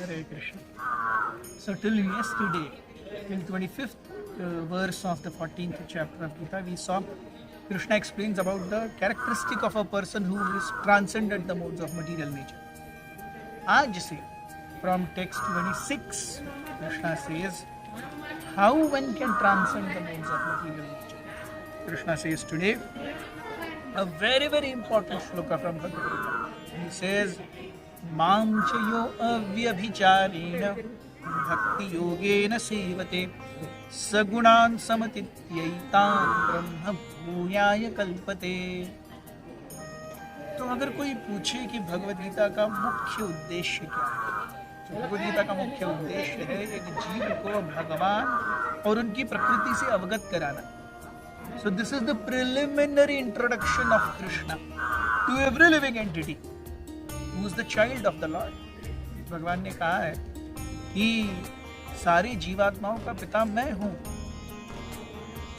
Hare Krishna. So till yesterday, till 25th verse of the 14th chapter of Gita, we saw Krishna explains about the characteristic of a person who is transcended the modes of material nature. Aaj se, from text 26, Krishna says how one can transcend the modes of material nature. Krishna says today a very, very important shloka from Bhagavad Gita. He says, Mam chayo avyabhicharena bhakti yogena sevate sagunan samatityaitam brahma bhuyaya kalpate. तो अगर कोई पूछे कि भगवद गीता का मुख्य उद्देश्य क्या है, तो भगवद गीता का मुख्य उद्देश्य है एक जीव को भगवान और उनकी प्रकृति से अवगत कराना. So this is the preliminary introduction of Krishna to every living entity who is the child of the Lord. भगवान ने कहा है कि सारी जीवात्माओं का पिता मैं हूँ.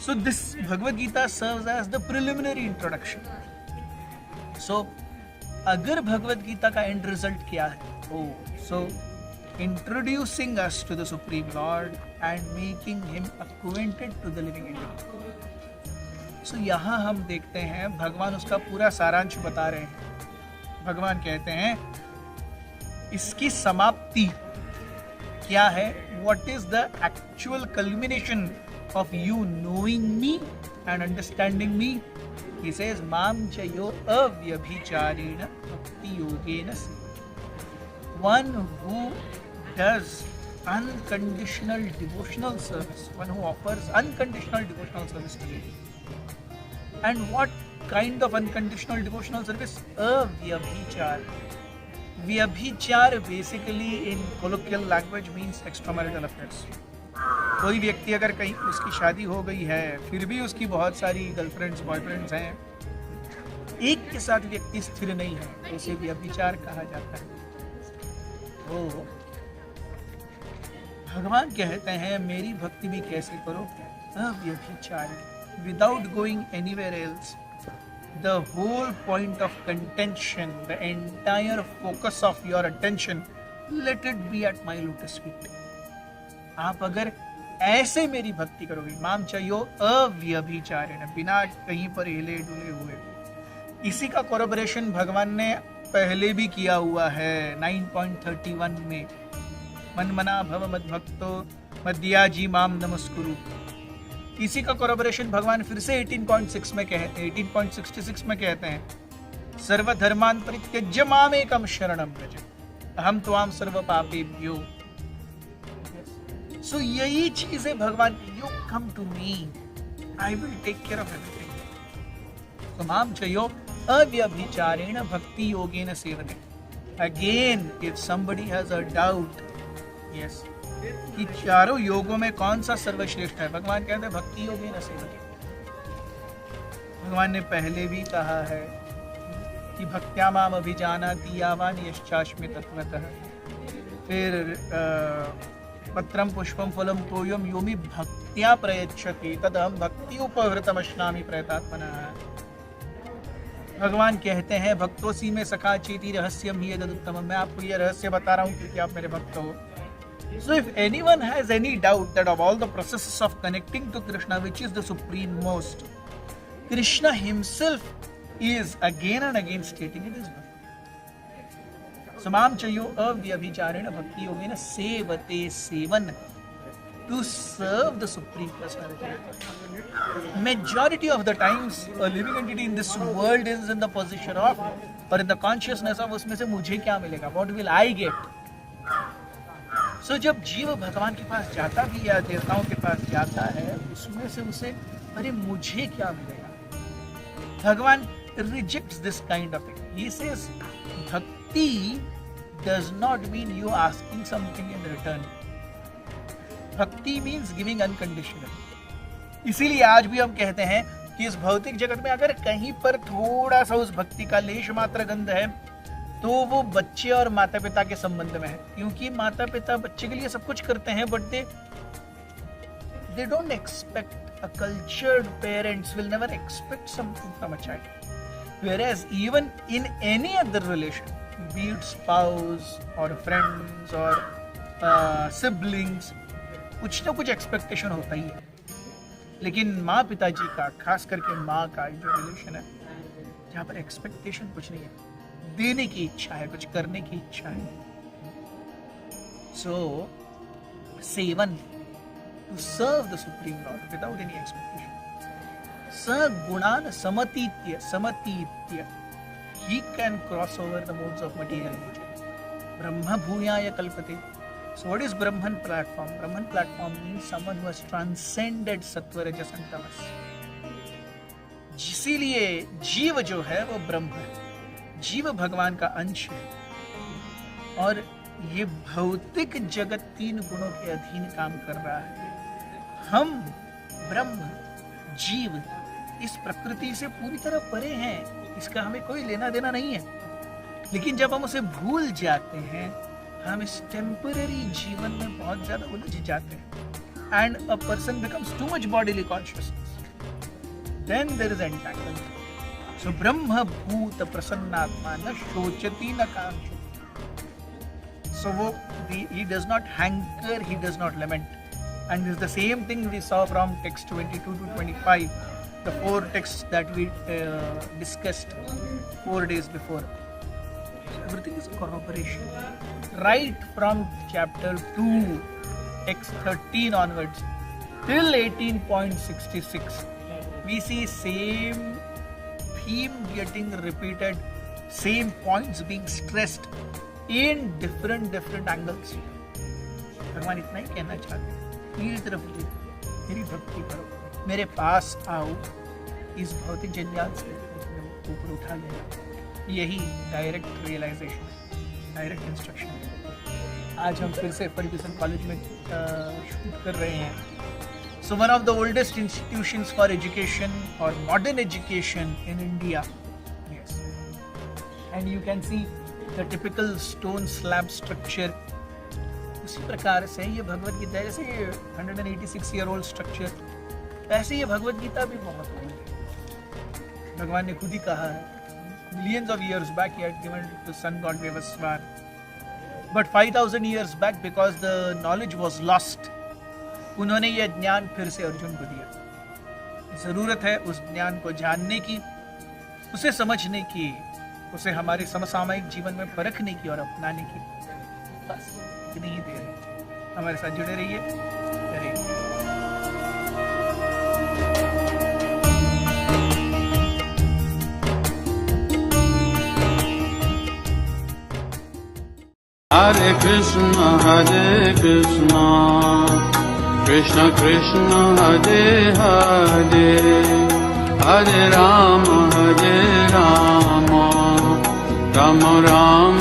So this Bhagavad Gita serves as the preliminary introduction. So अगर भगवद गीता का एंड रिजल्ट क्या है? So introducing us to the Supreme Lord and making him acquainted to the living entity. So यहाँ हम देखते हैं भगवान उसका पूरा सारांश बता रहे हैं. भगवान कहते हैं इसकी समाप्ति क्या है? What is the actual culmination of you knowing me and understanding me? He says, Mam chayo avyabhicharena bhakti yogena se. One who does unconditional devotional service, one who offers unconditional devotional service to me. And what kind of unconditional devotional service? Vyabhichar. Vyabhichar basically in colloquial language means extramarital affairs. कोई व्यक्ति अगर कहीं उसकी शादी हो गई है, फिर भी उसकी बहुत सारी गर्लफ्रेंड्स बॉयफ्रेंड्स हैं, एक के साथ व्यक्ति स्थिर नहीं है, ऐसे व्यभिचार कहा जाता है. तो भगवान कहते हैं मेरी भक्ति भी कैसे करो? अव्यभिचार. Without going anywhere else, the whole point of contention, the entire focus of your attention, let it be at my lotus feet. आप अगर ऐसे मेरी भक्ति करोगे, माम चयो अव्यभिचारेण, बिना कहीं पर हिले डुले हुए. इसी का कोरबरेशन भगवान ने पहले भी किया हुआ है 9.31 में. मनमना भव मद्भक्तो मद्याजी माम नमस्कुरु. इसी का कोरबरेशन भगवान फिर से 18.66 में कहते हैं सर्वधर्मान परित्यज्य मामेकम शरणम व्रज अहम त्वाम सर्व पापेभ्यो. सो यही चीज है भगवान, you come to me, I will take care of everything. तो माम चयो अव्यभिचारेण भक्ति योगेन सेवते. Again if somebody has a doubt, yes, कि चारों योगों में कौन सा सर्वश्रेष्ठ है, भगवान कहते हैं भक्ति योगेन सेवते. भगवान ने पहले भी कहा है कि भक्त्या माम अभिजानाति यावान यश्चास्मि तत्वतः. फिर पत्रम पुष्पम फलम तोयम योमि भक्त्या प्रयच्छति तदहं भक्ति उपहृतमश्नामि प्रयतात्मनः. भगवान कहते हैं भक्तोसी में सखा चेति रहस्यम ही यदुत्तमम्. मैं आपको यह रहस्य बता रहा हूँ क्योंकि आप मेरे भक्त हो. So if anyone has any doubt that of all the processes of connecting to Krishna, which is the supreme most, Krishna himself is again and again stating it is bhakti. So mam chayo avyabhicharena bhakti yogena sevate sevan, to serve the supreme personality. Majority of the times a living entity in this world is in the position of, or in the consciousness of, उसमें से मुझे क्या मिलेगा, what will I get. So जब जीव भगवान के पास जाता भी या देवताओं के पास जाता है, उसमें से उसे अरे मुझे क्या मिलेगा. भगवान rejects this kind of thing. He says bhakti does not mean you asking something in return. Bhakti means giving unconditionally. इसीलिए आज भी हम कहते हैं कि इस भौतिक जगत में अगर कहीं पर थोड़ा सा उस भक्ति का लेश मात्र गंध है, तो वो बच्चे और माता पिता के संबंध में है. क्योंकि माता पिता बच्चे के लिए सब कुछ करते हैं, but they don't expect. A cultured parents will never expect something from a child. Whereas even in any other relation, be it spouse or friends or siblings, कुछ ना कुछ एक्सपेक्टेशन होता ही है। लेकिन माँ पिताजी का, खास करके माँ का जो रिलेशन है, जहाँ पर एक्सपेक्टेशन कुछ नहीं है, देने की इच्छा है, कुछ करने की इच्छा है। So seven, to serve the Supreme Lord without any expectation. Sagunan samatitya. He can cross over the modes of material nature. Brahma bhuyaya kalpate. So what is Brahman platform? Brahman platform means someone who has transcended sattva rajas and tamas. इसीलिए जीव जो है वो ब्रह्म है, जीव भगवान का अंश है, और ये भौतिक जगत 3 गुणों के अधीन काम कर रहा है। हम ब्रह्म जीव इस प्रकृति से पूरी तरह परे हैं, इसका हमें कोई लेना देना नहीं है। लेकिन जब हम उसे भूल जाते हैं, हम इस टेम्पररी जीवन में बहुत ज्यादा उलझ जाते हैं, and a person becomes too much bodily consciousness, then there is entanglement. So ब्रह्म भूत प्रसन्नात्मा न शोचति न कांक्षति। So he does not hanker, he does not lament. And this is the same thing we saw from text 22 to 25, the 4 texts that we discussed 4 days before. Everything is corroboration. Right from chapter 2, text 13 onwards, till 18.66, we see same theme getting repeated, same points being stressed in different angles. भगवान इतना ही कहना चाहते हैं, मेरी तरफ मेरी भक्ति करो, मेरे पास आओ, इस भौतिक जंजाल से ऊपर उठा लेना। यही डायरेक्ट रियलाइजेशन, डायरेक्ट इंस्ट्रक्शन है। आज हम फिर से फर्ग्यूसन कॉलेज में शूट कर रहे हैं। So one of the oldest institutions for education और modern education in India, yes, and you can see the typical stone slab structure। उसी प्रकार से ये भगवत गीता, जैसे 186-year-old structure, ऐसे ये भगवत गीता भी बहुत ओल्ड है। भगवान ने खुद ही कहा है, millions of years back he had given it to sun god Vivaswar, but 5000 years back because the knowledge was lost, उन्होंने ये ज्ञान फिर से अर्जुन को दिया। जरूरत है उस ज्ञान को जानने की, उसे समझने की, उसे हमारे समसामयिक जीवन में परखने की और अपनाने की। बस इतनी ही देर है। हमारे साथ जुड़े रहिए। हरे कृष्ण कृष्ण कृष्ण हरे हरे, हरे राम राम राम